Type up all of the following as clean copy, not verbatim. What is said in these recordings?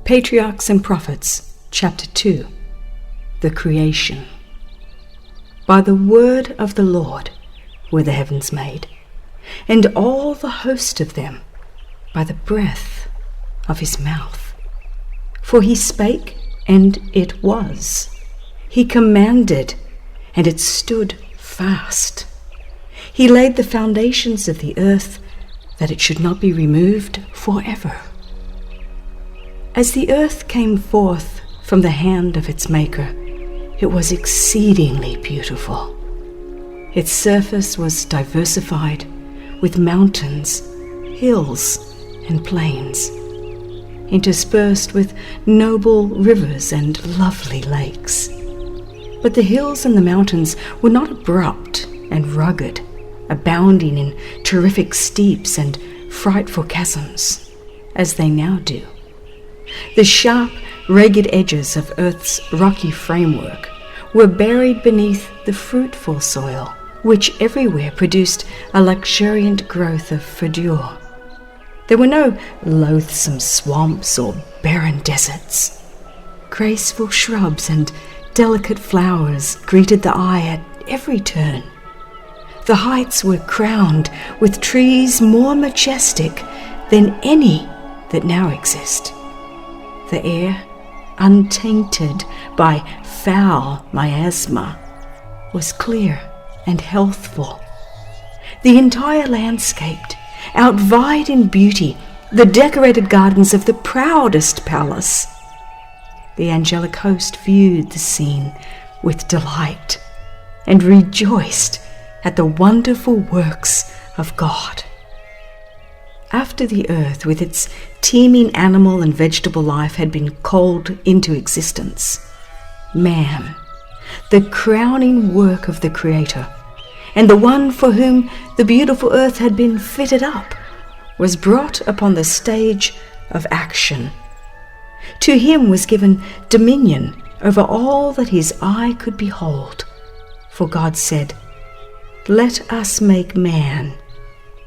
Patriarchs and Prophets, Chapter 2. The Creation. By the word of the Lord were the heavens made, and all the host of them by the breath of his mouth. For he spake, and it was. He commanded, and it stood fast. He laid the foundations of the earth, that it should not be removed forever. As the earth came forth from the hand of its maker, it was exceedingly beautiful. Its surface was diversified with mountains, hills, and plains, interspersed with noble rivers and lovely lakes. But the hills and the mountains were not abrupt and rugged, abounding in terrific steeps and frightful chasms, as they now do. The sharp, ragged edges of Earth's rocky framework were buried beneath the fruitful soil, which everywhere produced a luxuriant growth of verdure. There were no loathsome swamps or barren deserts. Graceful shrubs and delicate flowers greeted the eye at every turn. The heights were crowned with trees more majestic than any that now exist. The air, untainted by foul miasma, was clear and healthful. The entire landscape outvied in beauty the decorated gardens of the proudest palace. The angelic host viewed the scene with delight and rejoiced at the wonderful works of God. After the earth with its teeming animal and vegetable life had been called into existence, man, the crowning work of the Creator, and the one for whom the beautiful earth had been fitted up, was brought upon the stage of action. To him was given dominion over all that his eye could behold. For God said, "Let us make man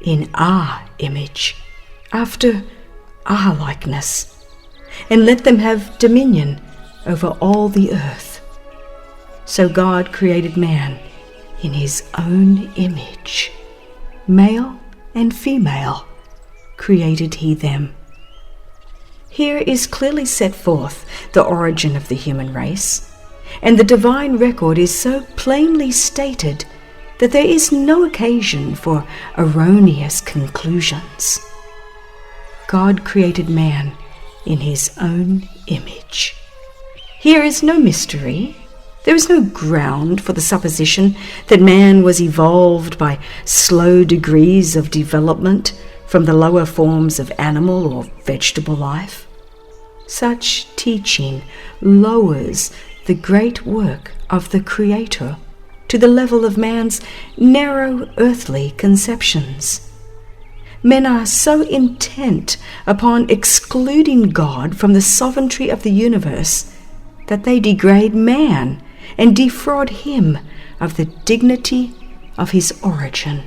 in our image, after our likeness, and let them have dominion over all the earth." So God created man in his own image. Male and female created he them. Here is clearly set forth the origin of the human race, and the divine record is so plainly stated that there is no occasion for erroneous conclusions. God created man in his own image. Here is no mystery. There is no ground for the supposition that man was evolved by slow degrees of development from the lower forms of animal or vegetable life. Such teaching lowers the great work of the Creator to the level of man's narrow earthly conceptions. Men are so intent upon excluding God from the sovereignty of the universe that they degrade man and defraud him of the dignity of his origin.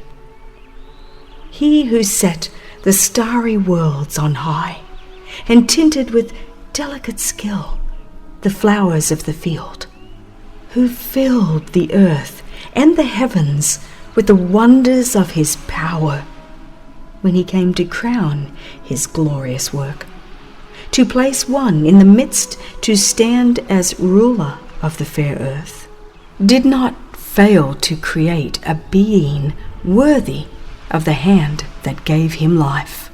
He who set the starry worlds on high and tinted with delicate skill the flowers of the field, who filled the earth and the heavens with the wonders of his power, when he came to crown his glorious work, to place one in the midst to stand as ruler of the fair earth, did not fail to create a being worthy of the hand that gave him life.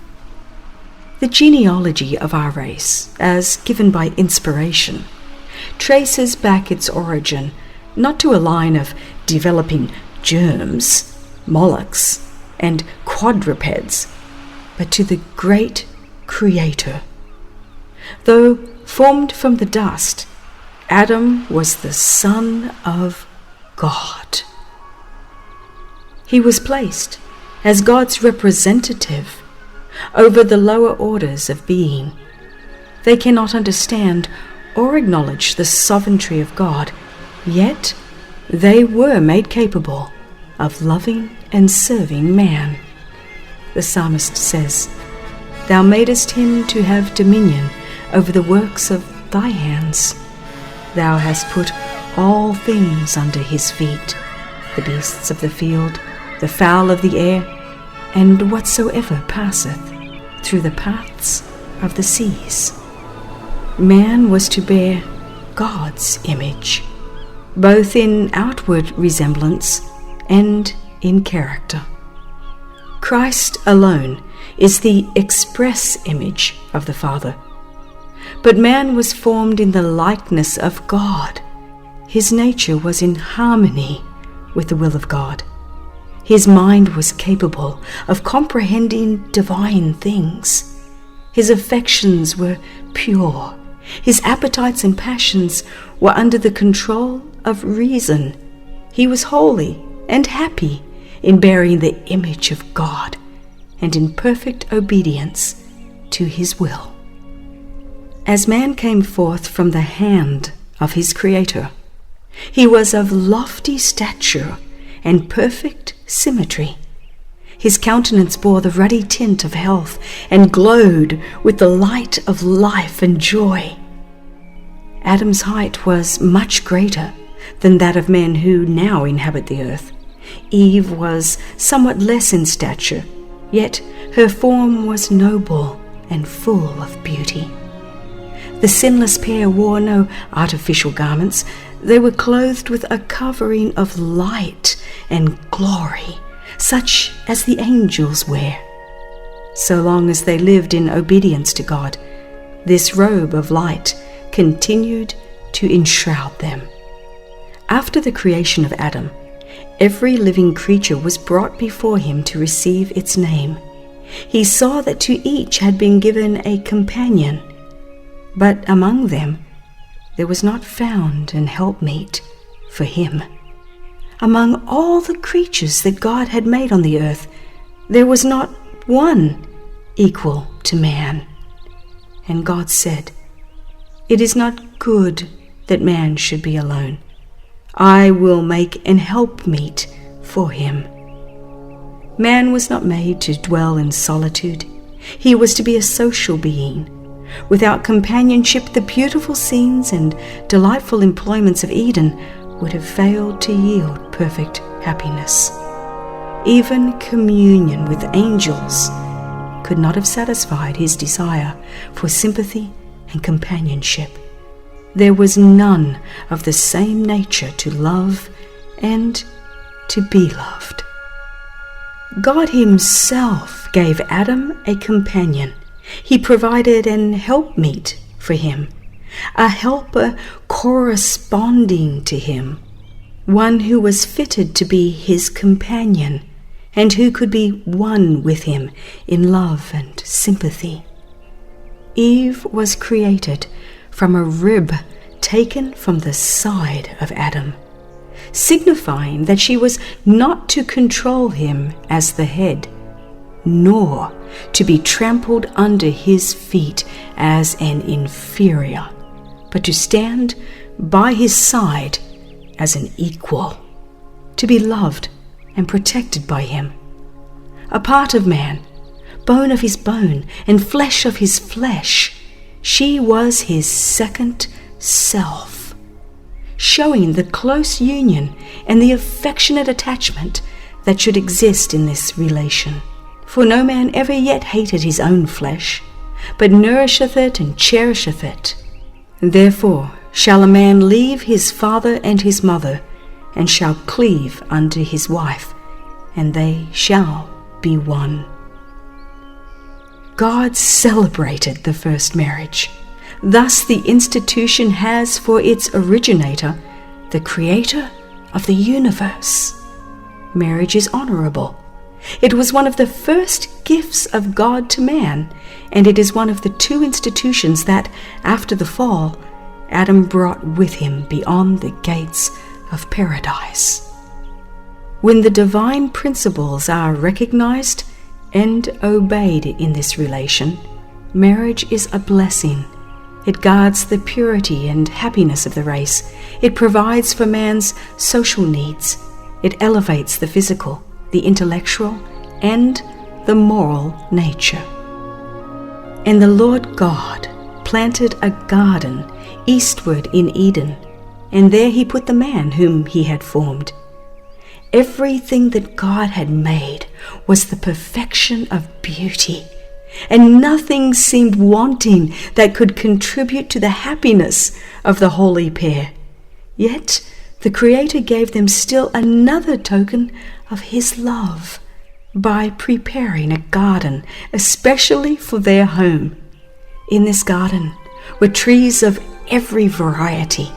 The genealogy of our race, as given by inspiration, traces back its origin not to a line of developing germs, mollusks, and quadrupeds, but to the great Creator. Though formed from the dust, Adam was the Son of God. He was placed as God's representative over the lower orders of being. They cannot understand or acknowledge the sovereignty of God, yet they were made capable of loving and serving man. The psalmist says, "Thou madest him to have dominion over the works of thy hands. Thou hast put all things under his feet, the beasts of the field, the fowl of the air, and whatsoever passeth through the paths of the seas. Man was to bear God's image, both in outward resemblance and in character. Christ alone is the express image of the Father. But man was formed in the likeness of God. His nature was in harmony with the will of God. His mind was capable of comprehending divine things. His affections were pure. His appetites and passions were under the control of reason. He was holy and happy in bearing the image of God and in perfect obedience to his will. As man came forth from the hand of his Creator, he was of lofty stature and perfect symmetry. His countenance bore the ruddy tint of health and glowed with the light of life and joy. Adam's height was much greater than that of men who now inhabit the earth. Eve was somewhat less in stature, yet her form was noble and full of beauty. The sinless pair wore no artificial garments. They were clothed with a covering of light and glory, such as the angels wear. So long as they lived in obedience to God, this robe of light continued to enshroud them. After the creation of Adam, every living creature was brought before him to receive its name. He saw that to each had been given a companion, but among them there was not found an helpmeet for him. Among all the creatures that God had made on the earth, there was not one equal to man. And God said, "It is not good that man should be alone. I will make an helpmeet for him." Man was not made to dwell in solitude. He was to be a social being. Without companionship, the beautiful scenes and delightful employments of Eden would have failed to yield perfect happiness. Even communion with angels could not have satisfied his desire for sympathy and companionship. There was none of the same nature to love and to be loved. God himself gave Adam a companion. He provided an helpmeet for him, a helper corresponding to him, one who was fitted to be his companion and who could be one with him in love and sympathy. Eve was created from a rib taken from the side of Adam, signifying that she was not to control him as the head, nor to be trampled under his feet as an inferior, but to stand by his side as an equal, to be loved and protected by him. A part of man, bone of his bone and flesh of his flesh, she was his second self, showing the close union and the affectionate attachment that should exist in this relation. For no man ever yet hated his own flesh, but nourisheth it and cherisheth it. Therefore shall a man leave his father and his mother, and shall cleave unto his wife, and they shall be one. God celebrated the first marriage. Thus the institution has for its originator the Creator of the universe. Marriage is honorable. It was one of the first gifts of God to man, and it is one of the two institutions that, after the fall, Adam brought with him beyond the gates of paradise. When the divine principles are recognized and obeyed in this relation, marriage is a blessing. It guards the purity and happiness of the race. It provides for man's social needs. It elevates the physical, the intellectual, and the moral nature. And the Lord God planted a garden eastward in Eden, and there he put the man whom he had formed. Everything that God had made was the perfection of beauty, and nothing seemed wanting that could contribute to the happiness of the holy pair. Yet the Creator gave them still another token of his love by preparing a garden especially for their home. In this garden were trees of every variety,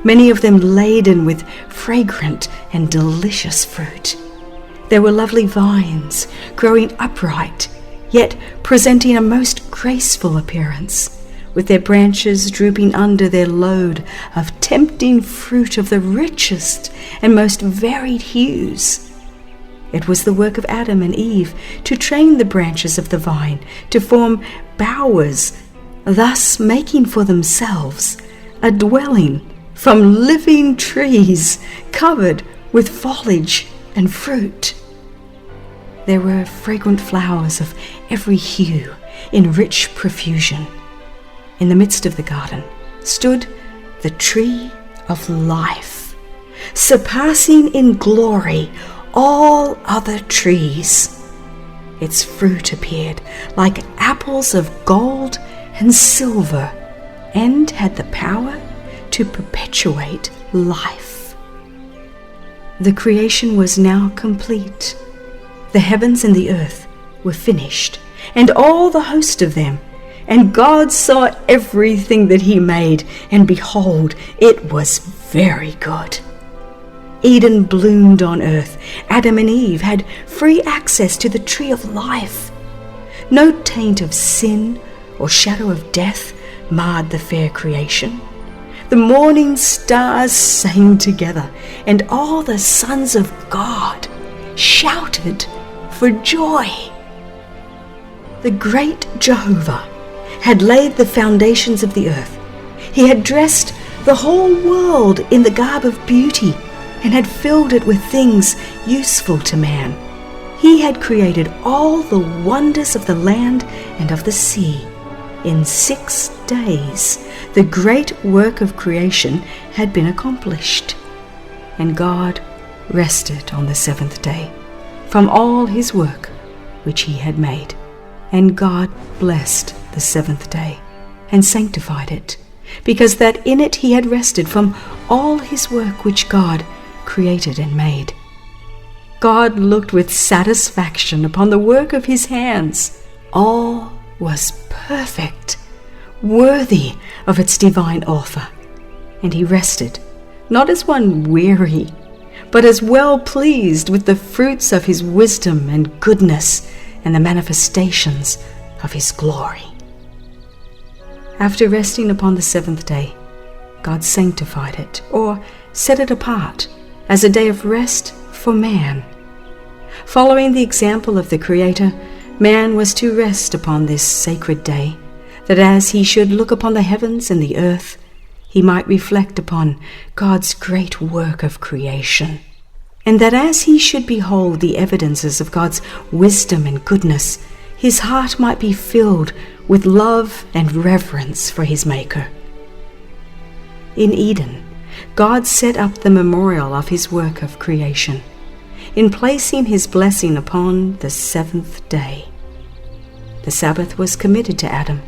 many of them laden with fragrant and delicious fruit. There were lovely vines growing upright, yet presenting a most graceful appearance, with their branches drooping under their load of tempting fruit of the richest and most varied hues. It was the work of Adam and Eve to train the branches of the vine to form bowers, thus making for themselves a dwelling from living trees covered with foliage and fruit. There were fragrant flowers of every hue in rich profusion. In the midst of the garden stood the tree of life, surpassing in glory all other trees. Its fruit appeared like apples of gold and silver, and had the power to perpetuate life. The creation was now complete. The heavens and the earth were finished, and all the host of them. And God saw everything that he made, and behold, it was very good. Eden bloomed on earth. Adam and Eve had free access to the tree of life. No taint of sin or shadow of death marred the fair creation. The morning stars sang together, and all the sons of God shouted for joy. The great Jehovah had laid the foundations of the earth. He had dressed the whole world in the garb of beauty, and had filled it with things useful to man. He had created all the wonders of the land and of the sea. In 6 days, the great work of creation had been accomplished. And God rested on the 7th day from all his work which he had made. And God blessed the 7th day and sanctified it, because that in it he had rested from all his work which God created and made. God looked with satisfaction upon the work of his hands. All was perfect, worthy of its divine author. And he rested, not as one weary, but as well pleased with the fruits of his wisdom and goodness and the manifestations of his glory. After resting upon the 7th day, God sanctified it, or set it apart, as a day of rest for man. Following the example of the Creator, man was to rest upon this sacred day, that as he should look upon the heavens and the earth, he might reflect upon God's great work of creation, and that as he should behold the evidences of God's wisdom and goodness, his heart might be filled with love and reverence for his Maker. In Eden, God set up the memorial of his work of creation, in placing his blessing upon the 7th day. The Sabbath was committed to Adam,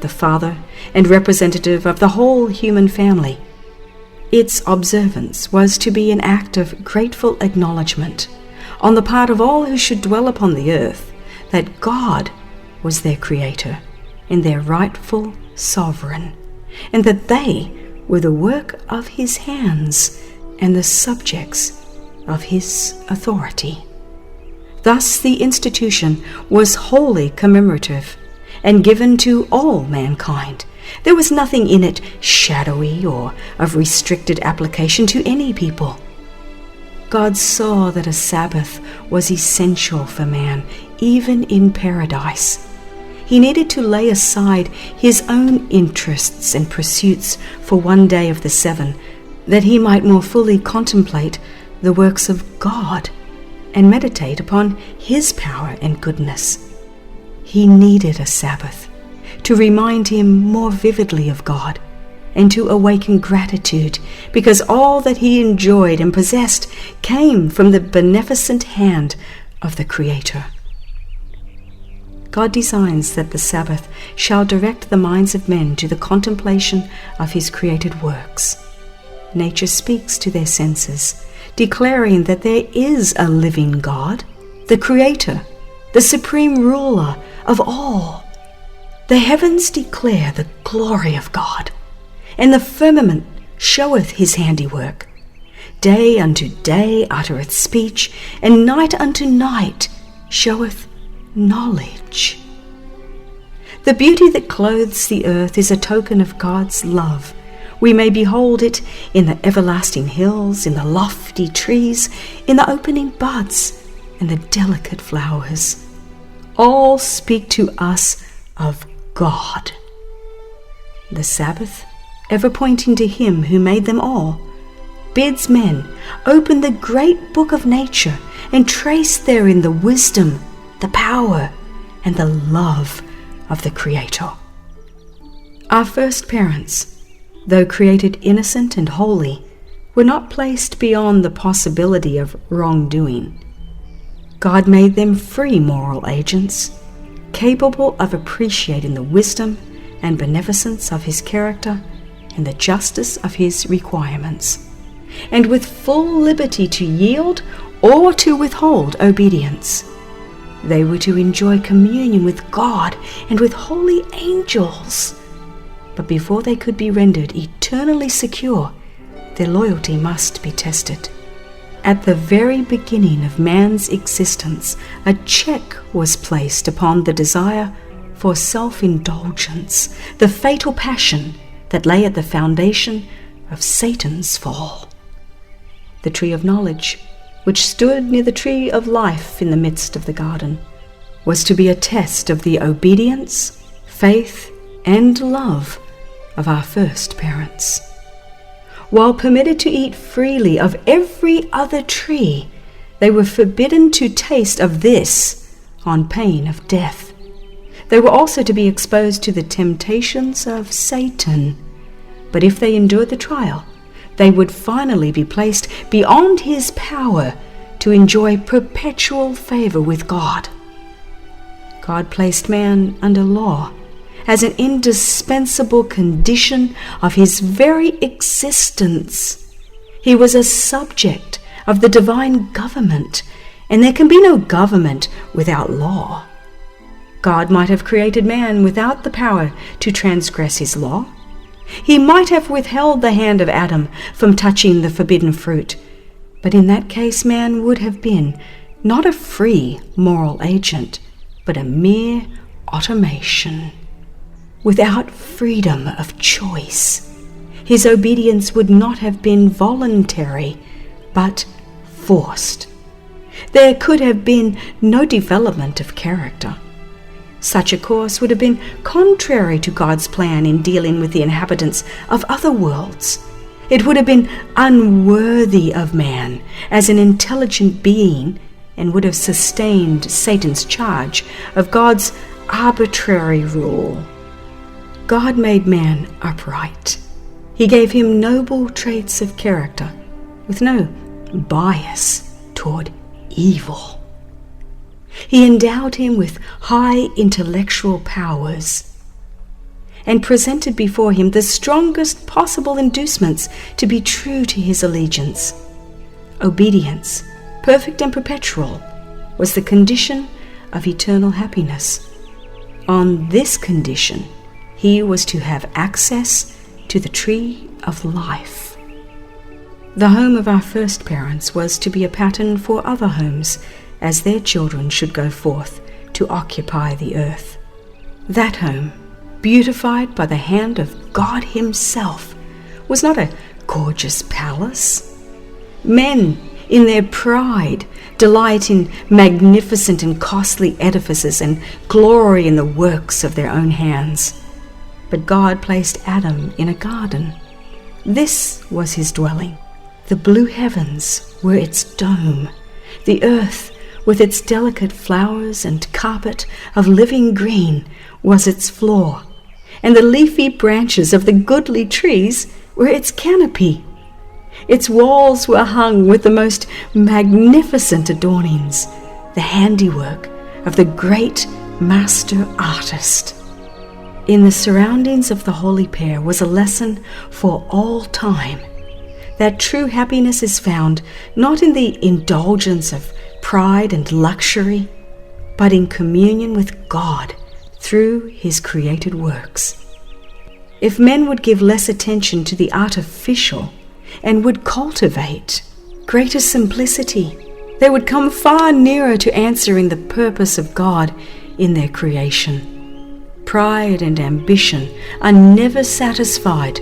the father and representative of the whole human family. Its observance was to be an act of grateful acknowledgement on the part of all who should dwell upon the earth that God was their Creator and their rightful sovereign, and that they were the work of his hands and the subjects of his authority. Thus the institution was wholly commemorative and given to all mankind. There was nothing in it shadowy or of restricted application to any people. God saw that a Sabbath was essential for man, even in paradise. He needed to lay aside his own interests and pursuits for one day of the 7, that he might more fully contemplate the works of God and meditate upon his power and goodness. He needed a Sabbath to remind him more vividly of God, and to awaken gratitude because all that he enjoyed and possessed came from the beneficent hand of the Creator. God designs that the Sabbath shall direct the minds of men to the contemplation of his created works. Nature speaks to their senses, declaring that there is a living God, the Creator, the supreme ruler of all. The heavens declare the glory of God, and the firmament showeth his handiwork. Day unto day uttereth speech, and night unto night showeth knowledge. The beauty that clothes the earth is a token of God's love. We may behold it in the everlasting hills, in the lofty trees, in the opening buds, and the delicate flowers. All speak to us of God. The Sabbath, ever pointing to him who made them all, bids men open the great book of nature and trace therein the wisdom, the power, and the love of the Creator. Our first parents, though created innocent and holy, were not placed beyond the possibility of wrongdoing. God made them free moral agents, capable of appreciating the wisdom and beneficence of his character and the justice of his requirements, and with full liberty to yield or to withhold obedience. They were to enjoy communion with God and with holy angels. But before they could be rendered eternally secure, their loyalty must be tested. At the very beginning of man's existence, a check was placed upon the desire for self-indulgence, the fatal passion that lay at the foundation of Satan's fall. The tree of knowledge, which stood near the tree of life in the midst of the garden, was to be a test of the obedience, faith, and love of our first parents. While permitted to eat freely of every other tree, they were forbidden to taste of this on pain of death. They were also to be exposed to the temptations of Satan, but if they endured the trial, they would finally be placed beyond his power to enjoy perpetual favor with God. God placed man under law as an indispensable condition of his very existence. He was a subject of the divine government, and there can be no government without law. God might have created man without the power to transgress his law. He might have withheld the hand of Adam from touching the forbidden fruit, but in that case man would have been not a free moral agent, but a mere automation. Without freedom of choice, his obedience would not have been voluntary, but forced. There could have been no development of character. Such a course would have been contrary to God's plan in dealing with the inhabitants of other worlds. It would have been unworthy of man as an intelligent being, and would have sustained Satan's charge of God's arbitrary rule. God made man upright. He gave him noble traits of character, with no bias toward evil. He endowed him with high intellectual powers and presented before him the strongest possible inducements to be true to his allegiance. Obedience, perfect and perpetual, was the condition of eternal happiness. On this condition, he was to have access to the tree of life. The home of our first parents was to be a pattern for other homes, as their children should go forth to occupy the earth. That home, beautified by the hand of God himself, was not a gorgeous palace. Men, in their pride, delight in magnificent and costly edifices and glory in the works of their own hands. But God placed Adam in a garden. This was his dwelling. The blue heavens were its dome. The earth, with its delicate flowers and carpet of living green, was its floor. and the leafy branches of the goodly trees were its canopy. Its walls were hung with the most magnificent adornings, the handiwork of the great master artist. In the surroundings of the holy pair was a lesson for all time, that true happiness is found not in the indulgence of pride and luxury, but in communion with God through his created works. If men would give less attention to the artificial and would cultivate greater simplicity, they would come far nearer to answering the purpose of God in their creation. Pride and ambition are never satisfied,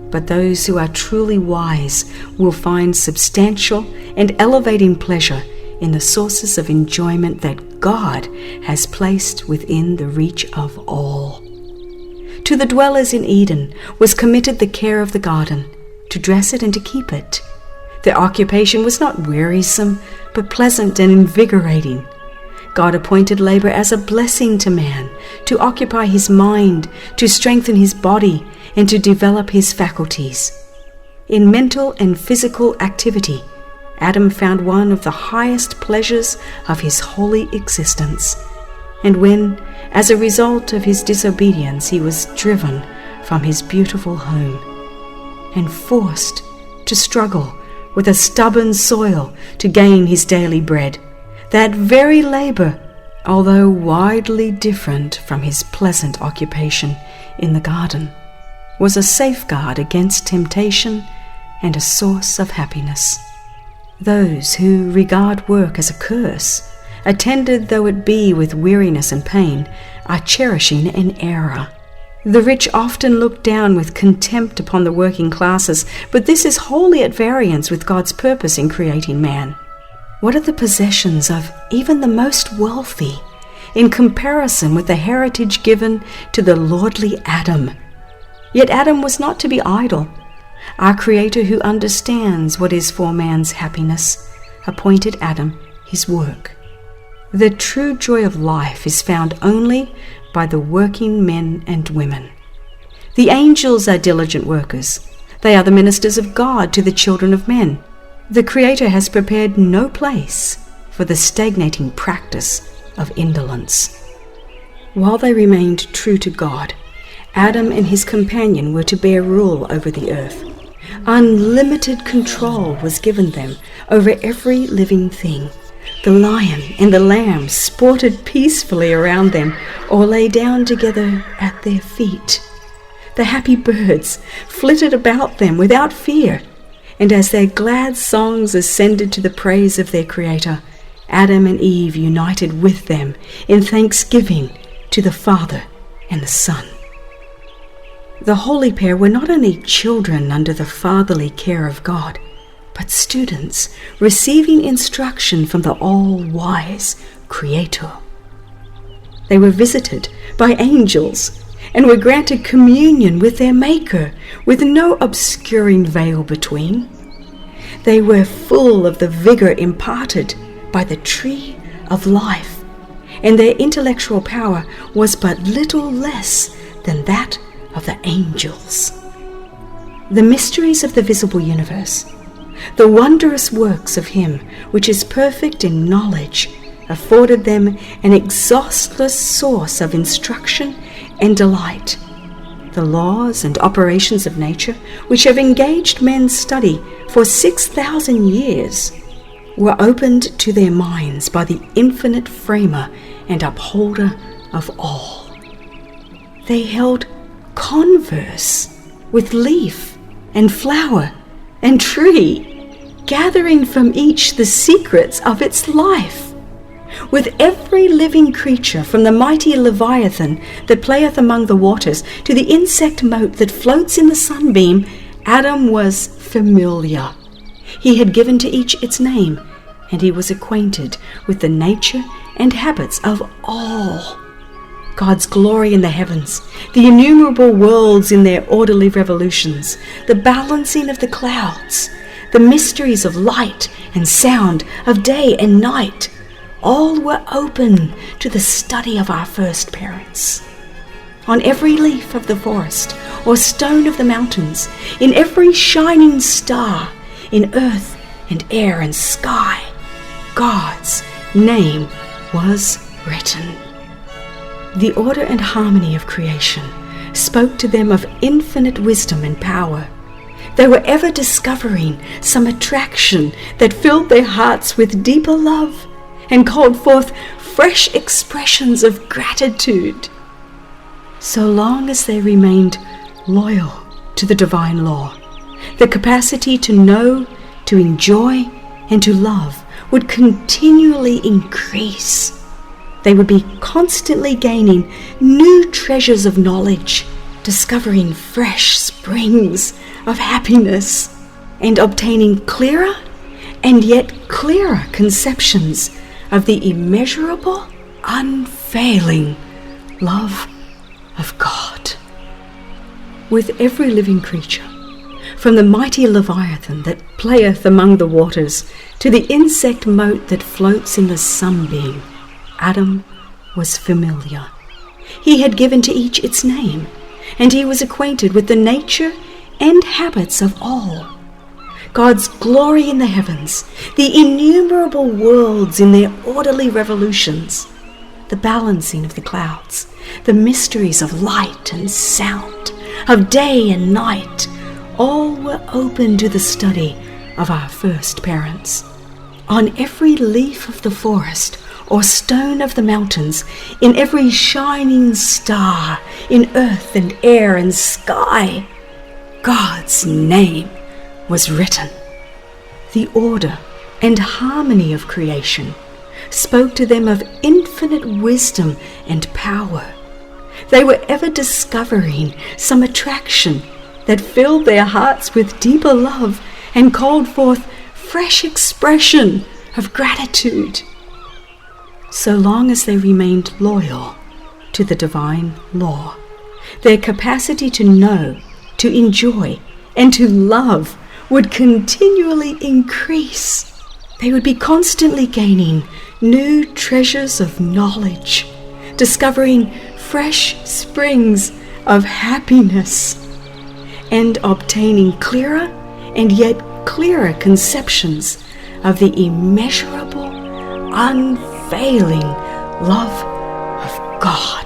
but those who are truly wise will find substantial and elevating pleasure in the sources of enjoyment that God has placed within the reach of all. To the dwellers in Eden was committed the care of the garden, to dress it and to keep it. Their occupation was not wearisome, but pleasant and invigorating. God appointed labor as a blessing to man, to occupy his mind, to strengthen his body, and to develop his faculties. In mental and physical activity, Adam found one of the highest pleasures of his holy existence. And when, as a result of his disobedience, he was driven from his beautiful home and forced to struggle with a stubborn soil to gain his daily bread, that very labor, although widely different from his pleasant occupation in the garden, was a safeguard against temptation and a source of happiness. Those who regard work as a curse, attended though it be with weariness and pain, are cherishing an error. The rich often look down with contempt upon the working classes, but this is wholly at variance with God's purpose in creating man. What are the possessions of even the most wealthy in comparison with the heritage given to the lordly Adam? Yet Adam was not to be idle. Our Creator, who understands what is for man's happiness, appointed Adam his work. The true joy of life is found only by the working men and women. The angels are diligent workers. They are the ministers of God to the children of men. The Creator has prepared no place for the stagnating practice of indolence. While they remained true to God, Adam and his companion were to bear rule over the earth. Unlimited control was given them over every living thing. The lion and the lamb sported peacefully around them or lay down together at their feet. The happy birds flitted about them without fear, and as their glad songs ascended to the praise of their Creator, Adam and Eve united with them in thanksgiving to the Father and the Son. The holy pair were not only children under the fatherly care of God, but students receiving instruction from the all-wise Creator. They were visited by angels and were granted communion with their Maker, with no obscuring veil between. They were full of the vigor imparted by the tree of life, and their intellectual power was but little less than that of the angels. The mysteries of the visible universe, the wondrous works of Him which is perfect in knowledge, afforded them an exhaustless source of instruction and delight. The laws and operations of nature, which have engaged men's study for 6,000 years, were opened to their minds by the infinite framer and upholder of all. They held converse with leaf and flower and tree, gathering from each the secrets of its life. With every living creature, from the mighty Leviathan that playeth among the waters to the insect mote that floats in the sunbeam, Adam was familiar. He had given to each its name, and he was acquainted with the nature and habits of all. God's glory in the heavens, the innumerable worlds in their orderly revolutions, the balancing of the clouds, the mysteries of light and sound, of day and night, all were open to the study of our first parents. on every leaf of the forest or stone of the mountains, in every shining star, in earth and air and sky, God's name was written. The order and harmony of creation spoke to them of infinite wisdom and power. They were ever discovering some attraction that filled their hearts with deeper love and called forth fresh expressions of gratitude. So long as they remained loyal to the divine law, the capacity to know, to enjoy, and to love would continually increase. They would be constantly gaining new treasures of knowledge, discovering fresh springs of happiness, and obtaining clearer and yet clearer conceptions of the immeasurable, unfailing love of God. With every living creature, from the mighty Leviathan that playeth among the waters to the insect mote that floats in the sunbeam, Adam was familiar. He had given to each its name, and he was acquainted with the nature and habits of all. God's glory in the heavens, the innumerable worlds in their orderly revolutions, the balancing of the clouds, the mysteries of light and sound, of day and night, all were open to the study of our first parents. On every leaf of the forest or stone of the mountains, in every shining star, in earth and air and sky, God's name was written. The order and harmony of creation spoke to them of infinite wisdom and power. They were ever discovering some attraction that filled their hearts with deeper love and called forth fresh expression of gratitude. So long as they remained loyal to the divine law, their capacity to know, to enjoy, and to love would continually increase. They would be constantly gaining new treasures of knowledge, discovering fresh springs of happiness, and obtaining clearer and yet clearer conceptions of the immeasurable, unfailing love of God.